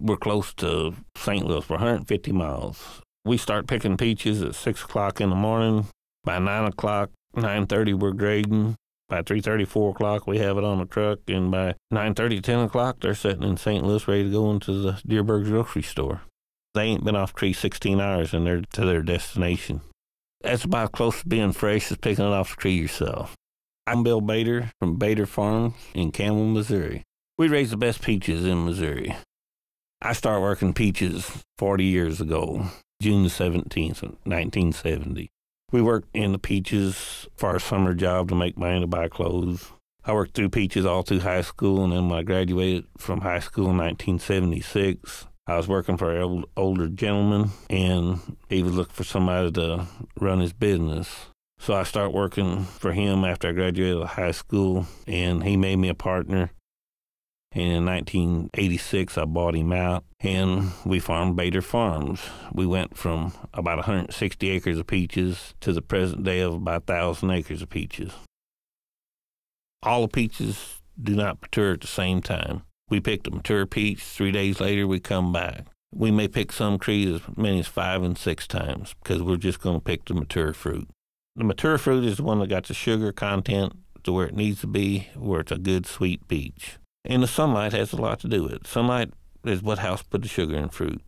We're close to St. Louis. We're 150 miles. We start picking peaches at 6 o'clock in the morning. By 9 o'clock, 9:30, we're grading. By 3:30, 4 o'clock, we have it on the truck. And by 9:30, 10 o'clock, they're sitting in St. Louis ready to go into the Dierbergs grocery store. They ain't been off tree 16 hours and they're to their destination. That's about close to being fresh as picking it off the tree yourself. I'm Bill Bader from Bader Farms in Campbell, Missouri. We raise the best peaches in Missouri. I started working peaches 40 years ago, June the 17th, 1970. We worked in the peaches for our summer job to make money to buy clothes. I worked through peaches all through high school, and then when I graduated from high school in 1976, I was working for an older gentleman, and he was looking for somebody to run his business. So I started working for him after I graduated high school, and he made me a partner. And in 1986, I bought him out, and we farmed Bader Farms. We went from about 160 acres of peaches to the present day of about 1,000 acres of peaches. All the peaches do not mature at the same time. We picked a mature peach. 3 days later, we come back. We may pick some trees as many as 5 and 6 times because we're just going to pick the mature fruit. The mature fruit is the one that got the sugar content to where it needs to be, where it's a good, sweet peach. And the sunlight has a lot to do with it. Sunlight is what helps put the sugar in fruit.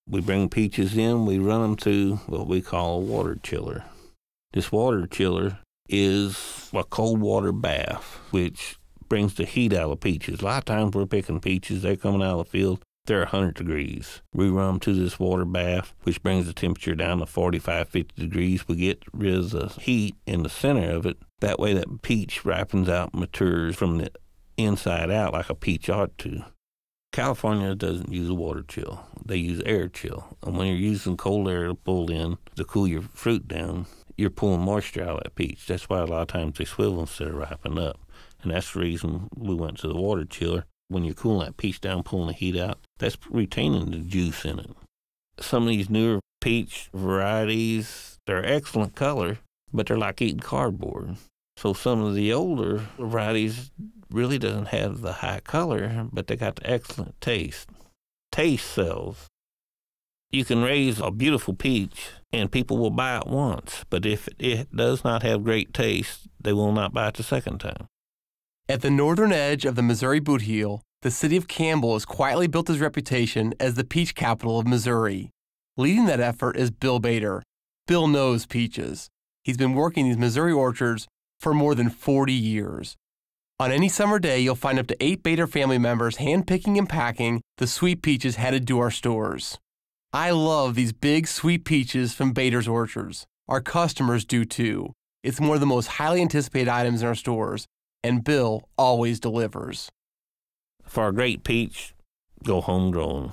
We bring peaches in, we run them through what we call a water chiller. This water chiller is a cold water bath, which brings the heat out of peaches. A lot of times we're picking peaches, they're coming out of the field, they're 100 degrees. We run them to this water bath, which brings the temperature down to 45, 50 degrees. We get rid of the heat in the center of it. That way that peach ripens out, matures from the inside out like a peach ought to. California doesn't use a water chill. They use air chill. And when you're using cold air to pull in to cool your fruit down, you're pulling moisture out of that peach. That's why a lot of times they swivel instead of ripening up. And that's the reason we went to the water chiller. When you're cooling that peach down, pulling the heat out, that's retaining the juice in it. Some of these newer peach varieties, they're excellent color, but they're like eating cardboard. So some of the older varieties really doesn't have the high color, but they got the excellent taste. Taste sells. You can raise a beautiful peach and people will buy it once, but if it does not have great taste, they will not buy it the second time. At the northern edge of the Missouri boot heel, the city of Campbell has quietly built its reputation as the peach capital of Missouri. Leading that effort is Bill Bader. Bill knows peaches. He's been working these Missouri orchards for more than 40 years. On any summer day, you'll find up to 8 Bader family members hand-picking and packing the sweet peaches headed to our stores. I love these big, sweet peaches from Bader's orchards. Our customers do too. It's one of the most highly anticipated items in our stores, and Bill always delivers. For a great peach, go homegrown.